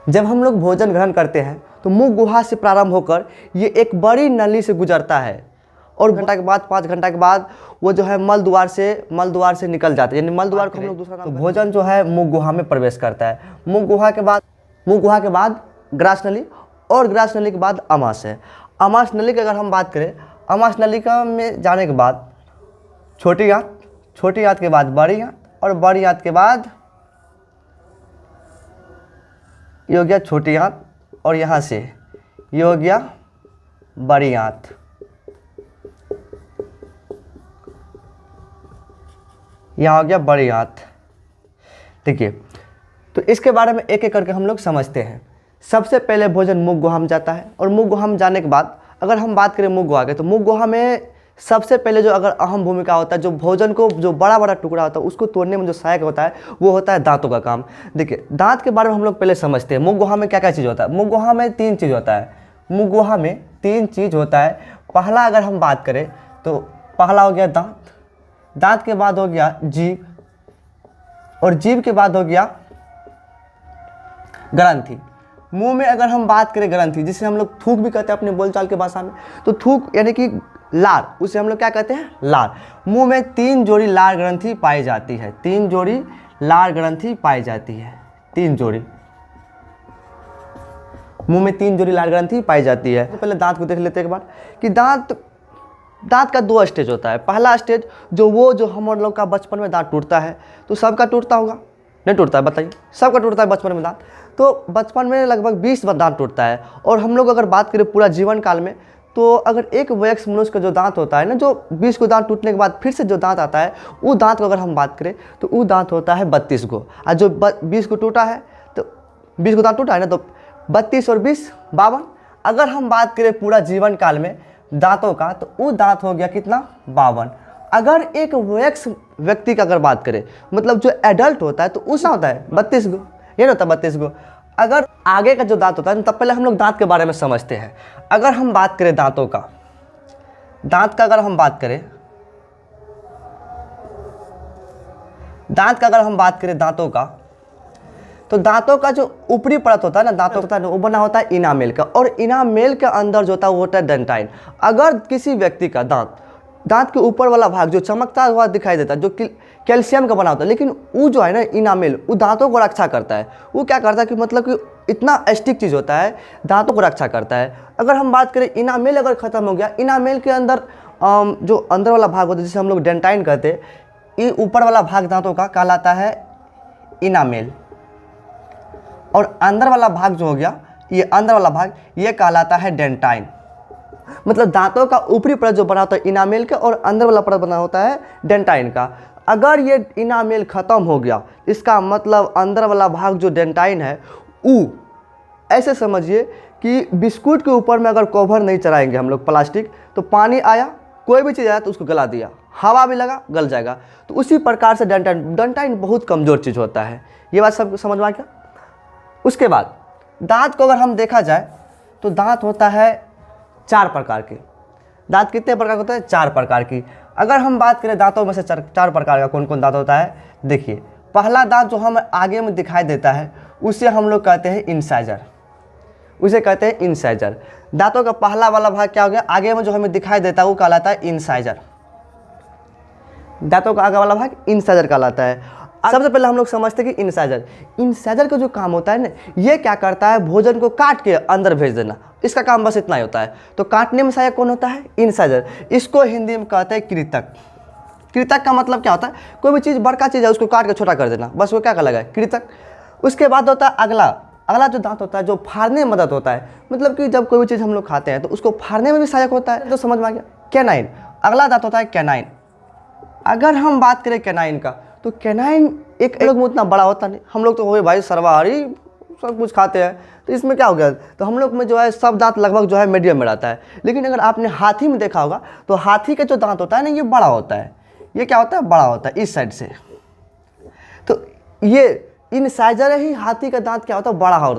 जब हम लोग भोजन ग्रहण करते हैं तो मुख गुहा से प्रारंभ होकर ये एक बड़ी नली से गुजरता है और घंटा के बाद 5 घंटा के बाद वो जो है मल द्वार से निकल जाता है, यानी मल द्वार को हम लोग दूसरा नाम, तो भोजन जो है मुख गुहा में प्रवेश करता है। मुख गुहा के बाद ग्रास नली और ग्रास नली के बाद आमाशय। आमाशय नली की अगर हम बात करें, आमाशय नली का में जाने के बाद छोटी आंत के बाद बड़ी आंत और बड़ी आंत के बाद ये हो गया छोटी आंत और यहाँ से ये हो गया बड़ी आंत। यहाँ हो गया बड़ी आंत। देखिए, तो इसके बारे में एक एक करके हम लोग समझते हैं। सबसे पहले भोजन मुख गुहा में जाता है और मुख गुहा में जाने के बाद अगर हम बात करें मुख गुहा के, तो मुख गुहा में सबसे पहले जो अगर अहम भूमिका होता है, जो भोजन को जो बड़ा बड़ा टुकड़ा होता है उसको तोड़ने में जो सहायक होता है वो होता है दांतों का काम। देखिए, दांत के बारे में हम लोग पहले समझते हैं। मुख गुहा में क्या क्या चीज़ होता है? मुख गुहा में 3 चीज़ होता है। मुख गुहा में 3 चीज़ होता है। पहला अगर हम बात करें तो पहला हो गया दांत, दांत के बाद हो गया जीभ और जीभ के बाद हो गया ग्रंथि। मुंह में अगर हम बात करें ग्रंथि, जिसे हम लोग थूक भी कहते हैं अपने बोलचाल के भाषा में, तो थूक यानी कि लार, उसे हम लोग क्या कहते हैं? लार। मुंह में 3 जोड़ी लार ग्रंथि पाई जाती है। 3 जोड़ी लार ग्रंथि पाई जाती है। 3 जोड़ी मुंह में 3 जोड़ी लार ग्रंथि पाई जाती है। तो पहले दांत को देख लेते हैं एक बार कि दांत का 2 स्टेज होता है। पहला स्टेज जो हम लोग का बचपन में दांत टूटता है, तो सबका टूटता होगा? नहीं टूटता है? बताइए। सबका टूटता है बचपन में दांत। तो बचपन में लगभग 20 दांत टूटता है। और हम लोग अगर बात करें पूरा जीवन काल में, तो अगर एक वयस्क मनुष्य का जो दांत होता है ना, जो 20 को दांत टूटने के बाद फिर से जो दांत आता है, वो दांत को अगर हम बात करें तो वो दांत होता है 32 को। और जो 20 को टूटा है, तो 20 को दांत टूटा है ना, तो 32 और 20 52। अगर हम बात करें पूरा जीवन काल में दांतों का, तो वो दांत हो गया कितना? 52। अगर एक वयस्क व्यक्ति का अगर बात करें, मतलब जो एडल्ट होता है, तो उसका होता है 32 गो, ये होता है 32 गो। अगर आगे का जो दांत होता है, तब पहले हम लोग दांत के बारे में समझते हैं। अगर हम बात करें दांतों का, अगर हम बात करें दांतों का, तो दांतों का जो ऊपरी परत होता है ना, दांतों का वो बना होता है इनामेल का, और इनामेल के अंदर जो होता है वो होता है डेंटाइन। अगर किसी व्यक्ति का दांत के ऊपर वाला भाग जो चमकता हुआ दिखाई देता है, जो कैल्शियम का बना होता है, लेकिन वो जो है ना इनामेल, वो दांतों को रक्षा करता है। वो क्या करता है कि मतलब कि इतना स्टिक चीज़ होता है, दांतों को रक्षा करता है। अगर हम बात करें इनामेल अगर ख़त्म हो गया, इनामेल के अंदर जो अंदर वाला भाग होता है जिसे हम लोग डेंटाइन कहते हैं, ये ऊपर वाला भाग दांतों का कहलाता है इनामेल, और अंदर वाला भाग जो हो गया, ये अंदर वाला भाग ये कहलाता है डेंटाइन। मतलब दांतों का ऊपरी परत जो बना होता है इनामेल का, और अंदर वाला परत बना होता है डेंटाइन का। अगर ये इनामेल ख़त्म हो गया, इसका मतलब अंदर वाला भाग जो डेंटाइन है, वो ऐसे समझिए कि बिस्कुट के ऊपर में अगर कवर नहीं चढ़ाएंगे हम लोग प्लास्टिक, तो पानी आया, कोई भी चीज़ आया तो उसको गला दिया, हवा भी लगा गल जाएगा। तो उसी प्रकार से डेंटाइन बहुत कमज़ोर चीज़ होता है। ये बात सब समझ में आ गया? उसके बाद दांत को अगर हम देखा जाए तो दांत होता है 4 प्रकार के। दांत कितने प्रकार के होते हैं? 4 प्रकार की। अगर हम बात करें दांतों में से 4 प्रकार का कौन कौन दांत होता है, देखिए, पहला दांत जो हमें आगे में दिखाई देता है उसे हम लोग कहते हैं इंसाइजर। उसे कहते हैं इंसाइजर। दांतों का पहला वाला भाग क्या हो गया? आगे में जो हमें दिखाई देता है वो कहलाता है इंसाइजर। दांतों का आगे वाला भाग इंसाइजर कहलाता है। सबसे पहले हम लोग समझते हैं कि इंसाइजर का जो काम होता है ना, ये क्या करता है? भोजन को काट के अंदर भेज देना। इसका काम बस इतना ही होता है। तो काटने में सहायक कौन होता है? इंसाइजर। इसको हिंदी में कहते हैं कृतक। कृतक का मतलब क्या होता है? कोई भी चीज़ बड़का चीज़ है उसको काट के छोटा कर देना, बस वो क्या कहलाएगा? है कृतक। उसके बाद होता है अगला जो दांत होता है, जो फाड़ने में मदद होता है। मतलब कि जब कोई भी चीज़ हम लोग खाते हैं तो उसको फाड़ने में भी सहायक होता है। तो समझ में आ गया? कैनाइन। अगला दांत होता है कैनाइन। अगर हम बात करें कैनाइन का, तो कैनाइन एक लोग में उतना बड़ा होता नहीं। हम लोग तो हो भाई सर्वाहारी सब कुछ खाते हैं, तो इसमें क्या हो गया? तो हम लोग में जो है सब दांत लगभग जो है मीडियम में रहता है। लेकिन अगर आपने हाथी में देखा होगा तो हाथी का जो दांत होता है ना, ये बड़ा होता है। ये क्या होता है? बड़ा होता है इस साइड से। तो ये इंसाइजर ही हाथी का दांत क्या होता है?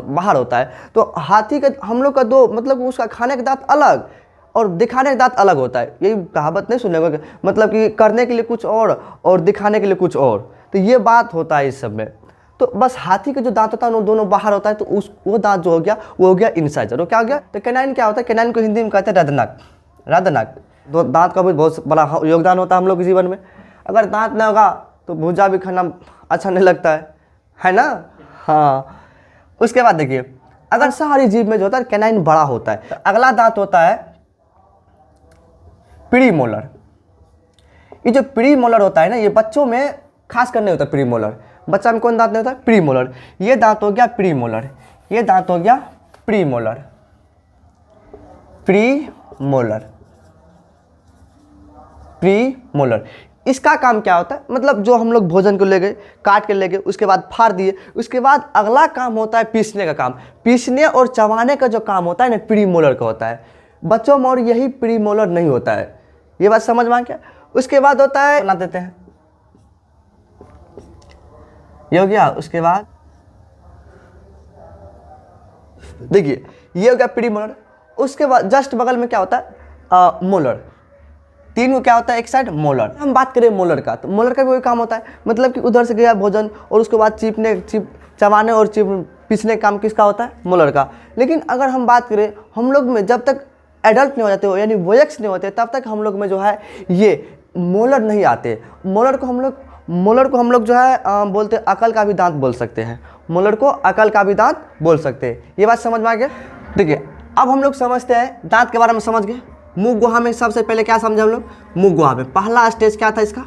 बाहर होता है। तो हाथी का हम लोग का दो, मतलब उसका खाने का दांत अलग और दिखाने का दांत अलग होता है। यही कहावत नहीं सुनेगा, मतलब कि करने के लिए कुछ और दिखाने के लिए कुछ और। तो ये बात होता है इस सब में। तो बस हाथी के जो दांत होता है वो दोनों बाहर होता है, तो वो दांत जो हो गया वो हो गया इंसाइजर। वो क्या हो गया? तो कैनाइन क्या होता है? कैनाइन को हिंदी में कहते हैं रदनक। रदनक तो दांत का भी बहुत बड़ा योगदान होता है हम लोग के जीवन में। अगर दांत ना होगा तो भुजा भी खाना अच्छा नहीं लगता है ना? हाँ। उसके बाद देखिए, अगर सारी जीभ में जो होता है कैनाइन बड़ा होता है। अगला दांत होता है प्रीमोलर। ये जो प्रीमोलर होता है ना, ये बच्चों में खास कर नहीं होता प्रीमोलर। बच्चा में कौन दांत नहीं होता? प्रीमोलर। ये दांत हो गया प्रीमोलर, ये दांत हो गया प्रीमोलर। प्रीमोलर, प्रीमोलर इसका काम क्या होता है? मतलब जो हम लोग भोजन को ले गए, काट के ले गए, उसके बाद फाड़ दिए, उसके बाद अगला काम होता है पीसने का काम। पीसने और चबाने का जो काम होता है ना, प्रीमोलर का होता है। बच्चों में और यही प्रीमोलर नहीं होता है। ये बात समझ में आ गया? उसके बाद होता है, बना देते हैं, ये हो गया। उसके बाद देखिए, ये हो गया प्रीमोलर। उसके बाद जस्ट बगल में क्या होता है? मोलर। तीन को क्या होता है? एक साइड मोलर। हम बात करें मोलर का, तो मोलर का भी वही काम होता है। मतलब कि उधर से गया भोजन और उसके बाद चबाने और पीसने का काम किसका होता है? मोलर का। लेकिन अगर हम बात करें, हम लोग में जब तक एडल्ट नहीं हो जाते हो, यानी वयस्क नहीं होते, तब तक हम लोग में जो है ये मोलर नहीं आते। मोलर को हम लोग जो है बोलते हैं अकल का भी दांत बोल सकते हैं। मोलर को अकल का भी दांत बोल सकते हैं। ये बात समझ में आ गया? देखिए, अब हम लोग समझते हैं, दांत के बारे में समझ गए। मुंह गुहा में सबसे पहले क्या समझे हम लोग? मुंह गुहा में पहला स्टेज क्या था इसका?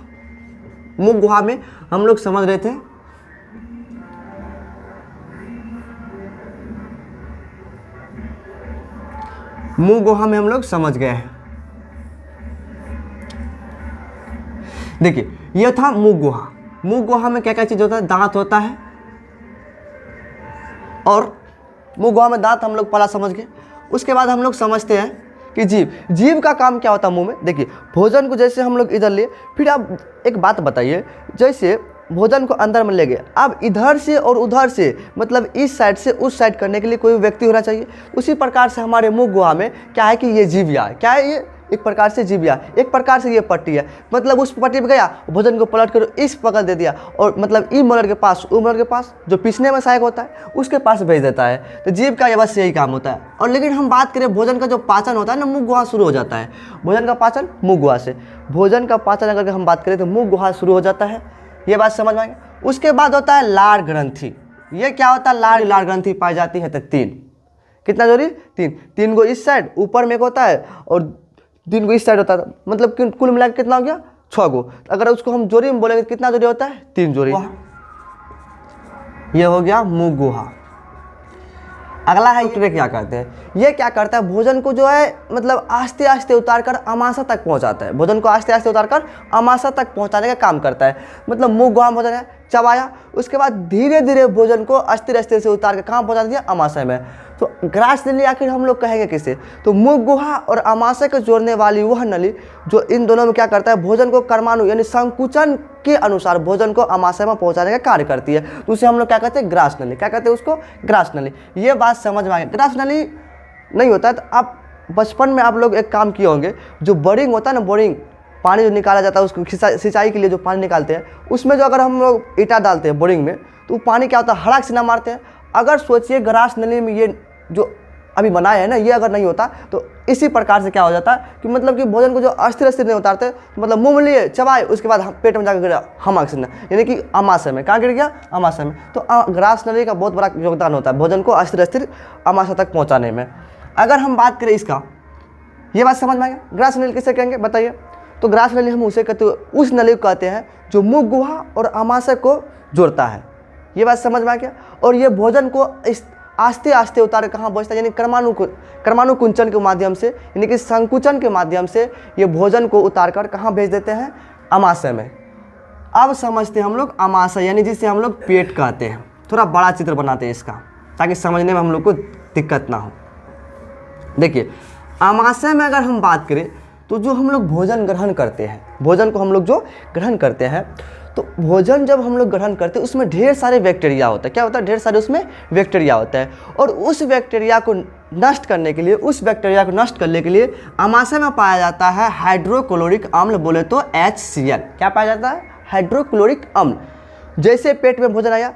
मुंह गुहा में हम लोग समझ रहे थे मुंह गुहा में हम लोग समझ गए हैं। देखिए, यह था मुंह गुहा। मुंह गुहा में क्या क्या चीज होता है? दांत होता है, और मुंह गुहा में दांत हम लोग पहला समझ गए। उसके बाद हम लोग समझते हैं कि जीभ का काम क्या होता है मुंह में। देखिए, भोजन को जैसे हम लोग इधर लिए, फिर आप एक बात बताइए, जैसे भोजन को अंदर में ले गए, अब इधर से और उधर से, मतलब इस साइड से उस साइड करने के लिए कोई व्यक्ति होना चाहिए। उसी प्रकार से हमारे मुंह गुहा में क्या है कि ये जीभिया है। क्या है ये? एक प्रकार से जीभिया, एक प्रकार से ये पट्टी है। मतलब उस पट्टी पे गया, भोजन को पलट कर इस पकड़ दे दिया, और मतलब ई मोलर के पास, ऊ मोलर के पास जो पीसने में सहायक होता है उसके पास भेज देता है। तो जीभ का ये बस यही काम होता है। और लेकिन हम बात करें भोजन का जो पाचन होता है ना, मुंह गुहा शुरू हो जाता है। भोजन का पाचन मुंह गुहा से। भोजन का पाचन अगर हम बात करें तो मुंह गुहा शुरू हो जाता है। ये बात समझ में आ गई? उसके बाद होता है लार ग्रंथि। ये क्या होता है? लार ग्रंथि पाई जाती है तो तीन। कितना जोड़ी? तीन को इस साइड ऊपर में एक होता है और 3 को इस साइड होता है। मतलब कुल मिलाकर कितना हो गया? 6 गो। अगर उसको हम जोड़ी में बोलेंगे कितना जोड़ी होता है? 3 जोड़ी। ये हो गया मुंह गुहा। अगला है ये क्या करते हैं? ये क्या करता है? भोजन को जो है मतलब आस्ते आस्ते उतार कर अमाशय तक पहुंचाता है। भोजन को आस्ते आस्ते उतार कर अमाशय तक पहुंचाने का काम करता है। मतलब मुंह गुहा में भोजन है, चबाया, उसके बाद धीरे धीरे भोजन को अस्थिर अस्थिर से उतार कर कहाँ पहुंचा दिया? अमाशय में। तो ग्रास नली आखिर हम लोग कहेंगे किसे? तो मुंह गुहा और अमाशय को जोड़ने वाली वह नली जो इन दोनों में क्या करता है? भोजन को कर्माणु यानी संकुचन के अनुसार भोजन को अमाशय में पहुंचाने का कार्य करती है। तो उसे हम लोग क्या कहते हैं? ग्रास नली। क्या कहते हैं उसको? ग्रास नली। ये बात समझ में आ गई? ग्रास नली नहीं होता है तो आप बचपन में आप लोग एक काम किए होंगे, जो बोरिंग होता है ना, बोरिंग पानी जो निकाला जाता है उसको सिंचाई के लिए जो पानी निकालते हैं, उसमें जो अगर हम लोग ईटा डालते हैं बोरिंग में, तो पानी क्या होता है? हड़क से ना मारते हैं। अगर सोचिए ग्रास नली में ये जो अभी बनाया है ना, ये अगर नहीं होता तो इसी प्रकार से क्या हो जाता है कि मतलब कि भोजन को जो अस्थिर अस्थिर नहीं उतारते, मतलब मुंह में लिए, चबाए, उसके बाद पेट में जाकर गिरा हमाशय में, यानी कि अमाशय में। कहाँ गिर गया? अमाशय में। तो ग्रास नली का बहुत बड़ा योगदान होता है भोजन को अस्थिर अस्थिर अमाशय तक पहुँचाने में। अगर हम बात करें इसका, ये बात समझ में आ गया? ग्रास नली किसे कहेंगे बताइए? तो ग्रास नली हम उसे कहते, उस नली को कहते हैं जो मुंह गुहा और अमाशय को जोड़ता है। ये बात समझ में आ गया? और ये भोजन को आस्ते आस्ते उतार कहाँ पहुँचता है? यानी कर्माणु कुंचन के माध्यम से, यानी कि संकुचन के माध्यम से ये भोजन को उतार कर कहाँ भेज देते हैं? अमाशय में। अब समझते हैं हम लोग अमाशय, यानी जिसे हम लोग पेट कहते हैं। थोड़ा बड़ा चित्र बनाते हैं इसका, ताकि समझने में हम लोग को दिक्कत ना हो। देखिए, अमाशय में अगर हम बात करें तो जो हम लोग भोजन ग्रहण करते हैं, भोजन को हम लोग जो ग्रहण करते हैं, तो भोजन जब हम लोग ग्रहण करते हैं उसमें ढेर सारे बैक्टीरिया होता है। क्या होता है? ढेर सारे उसमें बैक्टीरिया होता है। और उस बैक्टीरिया को नष्ट करने के लिए, अमाशय में पाया जाता है हाइड्रोक्लोरिक अम्ल, बोले तो HCl। क्या पाया जाता है? हाइड्रोक्लोरिक अम्ल। जैसे पेट में भोजन आया,